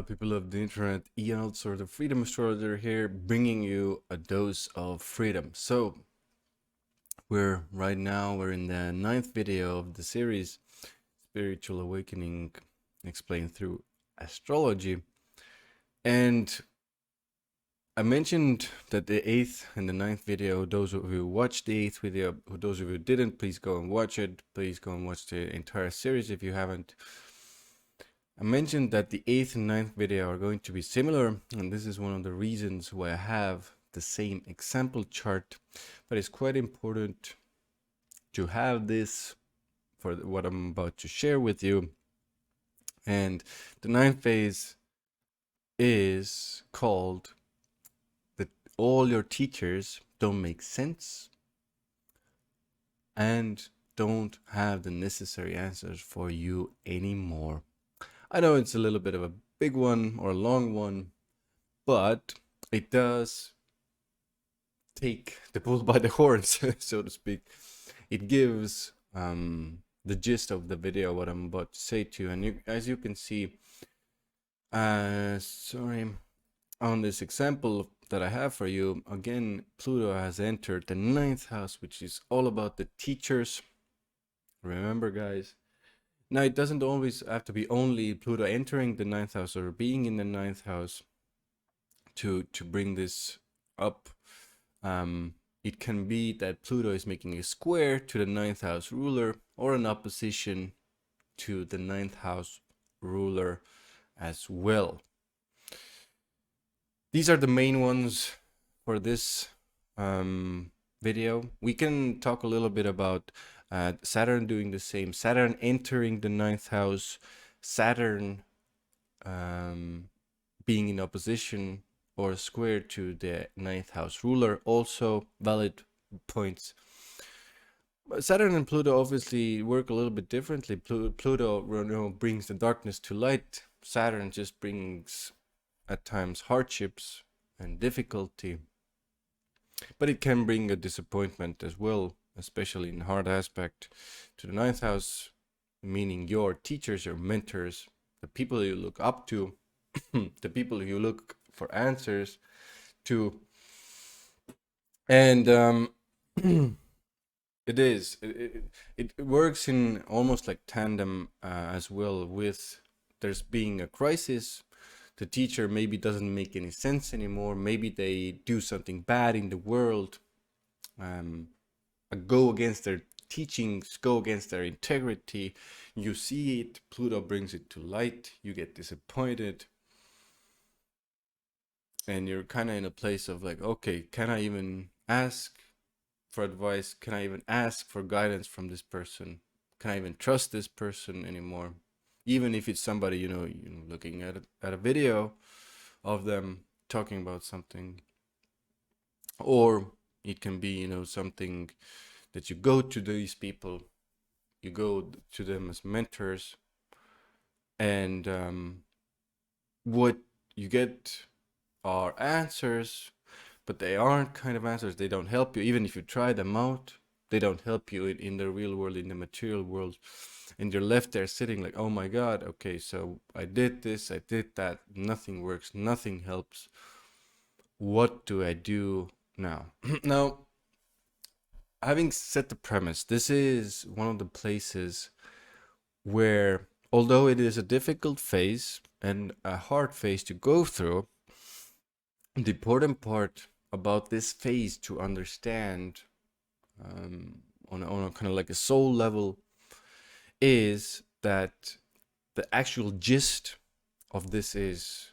Hello, people of the internet. Ian, also the Freedom Astrologer here, bringing you a dose of freedom. So, we're in the 9th video of the series, Spiritual Awakening Explained Through Astrology. And I mentioned that the 8th and the 9th video, those of you who watched the 8th video, those of you who didn't, please go and watch it. Please go and watch the entire series if you haven't. I mentioned that the 8th and 9th video are going to be similar, and this is one of the reasons why I have the same example chart, but it's quite important to have this for what I'm about to share with you. And the 9th phase is called that all your teachers don't make sense and don't have the necessary answers for you anymore. I know it's a little bit of a big one or a long one, but it does take the bull by the horns, so to speak. It gives the gist of the video, what I'm about to say to you. And as you can see, on this example that I have for you, again, Pluto has entered the 9th house, which is all about the teachers. Remember, guys, now, it doesn't always have to be only Pluto entering the 9th house or being in the 9th house to bring this up. It can be that Pluto is making a square to the 9th house ruler or an opposition to the 9th house ruler as well. These are the main ones for this video. We can talk a little bit about Saturn doing the same, Saturn entering the 9th house, Saturn being in opposition or square to the 9th house ruler, also valid points. Saturn and Pluto obviously work a little bit differently. Pluto brings the darkness to light. Saturn just brings at times hardships and difficulty, but it can bring a disappointment as well, especially in hard aspect to the 9th house, meaning your teachers, your mentors, the people you look up to, the people you look for answers to. And it works in almost like tandem as well with there's being a crisis. The teacher maybe doesn't make any sense anymore. Maybe they do something bad in the world, go against their teachings, go against their integrity. You see it, Pluto brings it to light, you get disappointed. And you're kind of in a place of like, okay, can I even ask for advice? Can I even ask for guidance from this person? Can I even trust this person anymore? Even if it's somebody, looking at a video of them talking about something. Or it can be, something that you go to these people, you go to them as mentors, and what you get are answers, but they aren't kind of answers. They don't help you. Even if you try them out, they don't help you in the real world, in the material world. And you're left there sitting like, oh my God, okay, so I did this, I did that, nothing works, nothing helps. What do I do now? Now, having set the premise, this is one of the places where, although it is a difficult phase and a hard phase to go through, the important part about this phase to understand on a kind of like a soul level is that the actual gist of this is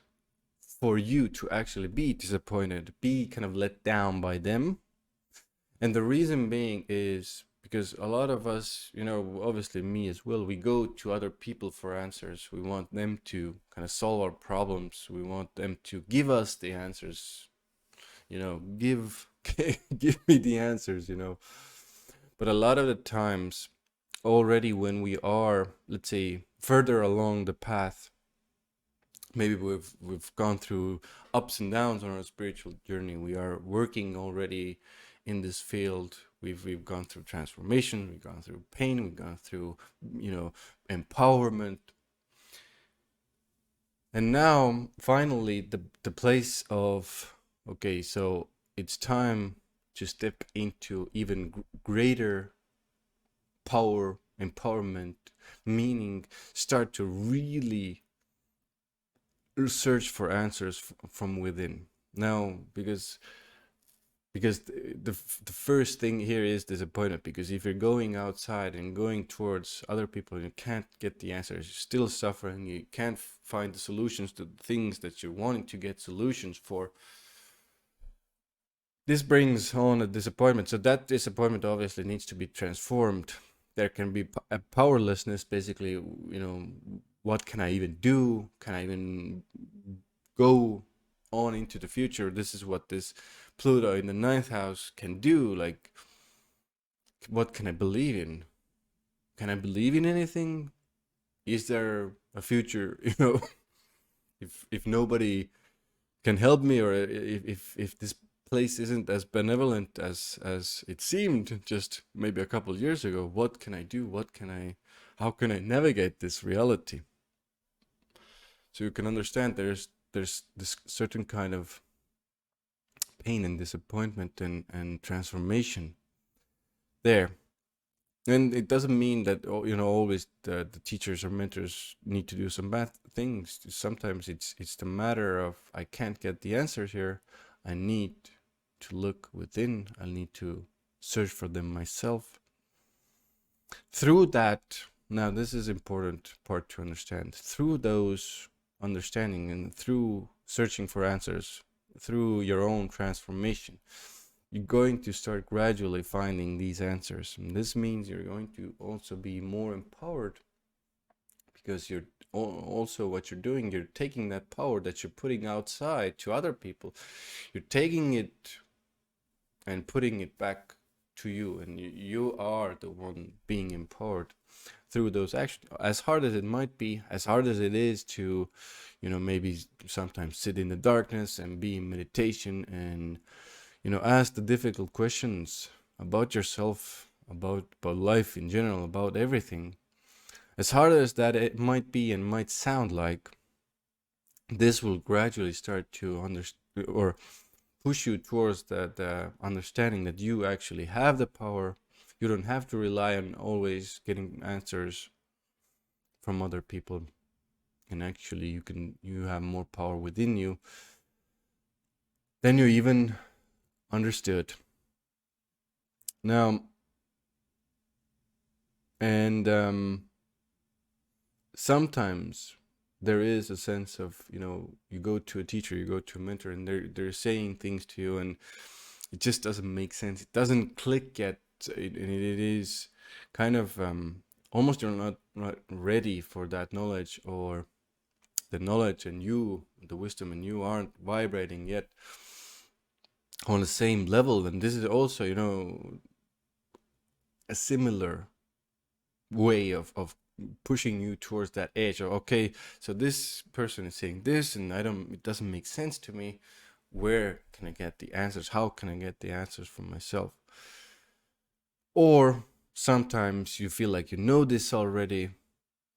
for you to actually be disappointed, be kind of let down by them. And the reason being is because a lot of us, obviously me as well, we go to other people for answers. We want them to kind of solve our problems. We want them to give us the answers, give me the answers, But a lot of the times, already when we are, let's say, further along the path, maybe we've gone through ups and downs on our spiritual journey. We are working already in this field. We've gone through transformation, we've gone through pain, we've gone through, empowerment. And now, finally, the place of, okay, so it's time to step into even greater power, empowerment, meaning start to really search for answers from within. Now, because the first thing here is disappointment, because if you're going outside and going towards other people and you can't get the answers, you're still suffering, you can't find the solutions to the things that you're wanting to get solutions for, this brings on a disappointment. So that disappointment obviously needs to be transformed. There can be a powerlessness, basically, what can I even do? Can I even go on into the future? This is what this Pluto in the ninth house can do. Like, what can I believe in? Can I believe in anything? Is there a future? If nobody can help me, or if this place isn't as benevolent as it seemed just maybe a couple of years ago, what can I do? How can I navigate this reality? So you can understand there's this certain kind of pain and disappointment and transformation there. And it doesn't mean that always the teachers or mentors need to do some bad things. Sometimes it's the matter of, I can't get the answers here. I need to look within. I need to search for them myself. Through that, now this is important part to understand. Through those understanding and through searching for answers, through your own transformation, you're going to start gradually finding these answers. And this means you're going to also be more empowered, because you're also, what you're doing, you're taking that power that you're putting outside to other people, you're taking it and putting it back to you, and you are the one being empowered through those actions. As hard as it might be, as hard as it is to maybe sometimes sit in the darkness and be in meditation and ask the difficult questions about yourself, about life in general, about everything. As hard as that it might be and might sound like, this will gradually start to understand, or push you towards the understanding that you actually have the power. You don't have to rely on always getting answers from other people, and actually you have more power within you than you even understood. Now, and sometimes there is a sense of, you go to a teacher, you go to a mentor, and they're saying things to you, and it just doesn't make sense. It doesn't click yet, and it is kind of almost you're not ready for that knowledge, or the knowledge and you, the wisdom and you aren't vibrating yet on the same level. And this is also, a similar way of pushing you towards that edge of, okay, so this person is saying this and it doesn't make sense to me. Where can I get the answers? How can I get the answers from myself? Or sometimes you feel like you know this already.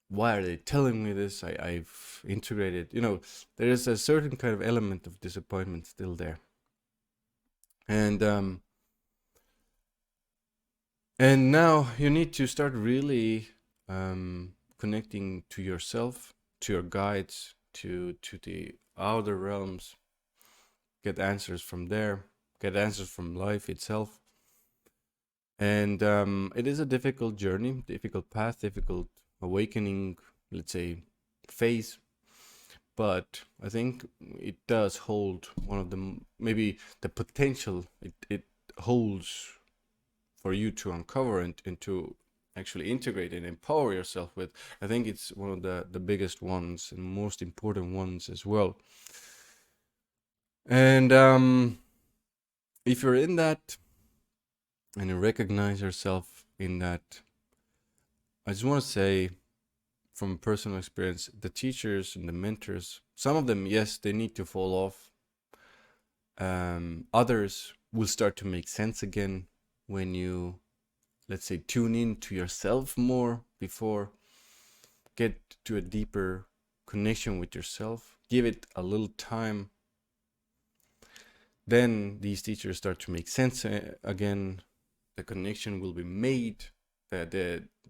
Why are they telling me this? I've integrated, there is a certain kind of element of disappointment still there. And now you need to start really connecting to yourself, to your guides, to the outer realms. Get answers from there. Get answers from life itself. And it is a difficult journey, difficult path, difficult awakening, let's say, phase. But I think it does hold one of the, maybe the potential it holds for you to uncover and to actually integrate and empower yourself with. I think it's one of the biggest ones and most important ones as well. And if you're in that and you recognize yourself in that, I just want to say, from personal experience, the teachers and the mentors, some of them, yes, they need to fall off. Others will start to make sense again when you, let's say, tune in to yourself more before, get to a deeper connection with yourself, give it a little time, then these teachers start to make sense again. The connection will be made.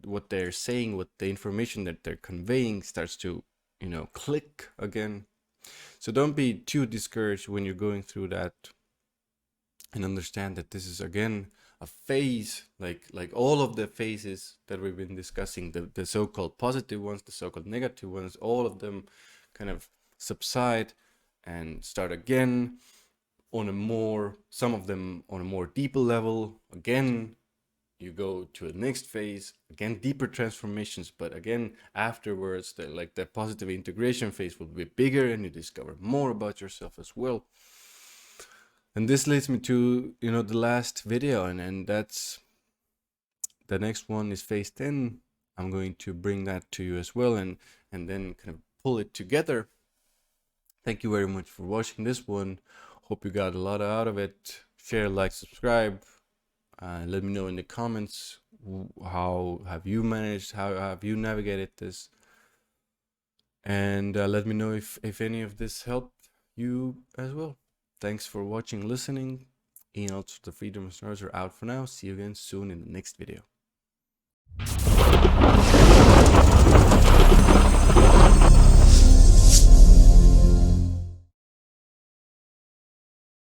What they're saying, what the information that they're conveying starts to, click again. So don't be too discouraged when you're going through that, and understand that this is again a phase, like all of the phases that we've been discussing, the so-called positive ones, the so-called negative ones, all of them kind of subside and start again some of them on a more deeper level. Again, you go to the next phase, again deeper transformations, but again afterwards the positive integration phase will be bigger, and you discover more about yourself as well. And this leads me to the last video, and that's the next one is phase 10. I'm going to bring that to you as well, and then kind of pull it together. Thank you very much for watching this one. Hope you got a lot out of it. Share, like, subscribe. Let me know in the comments, how have you managed, how have you navigated this, and let me know if any of this helped you as well. Thanks for watching, listening. And also the Freedom Stars are out for now. See you again soon in the next video.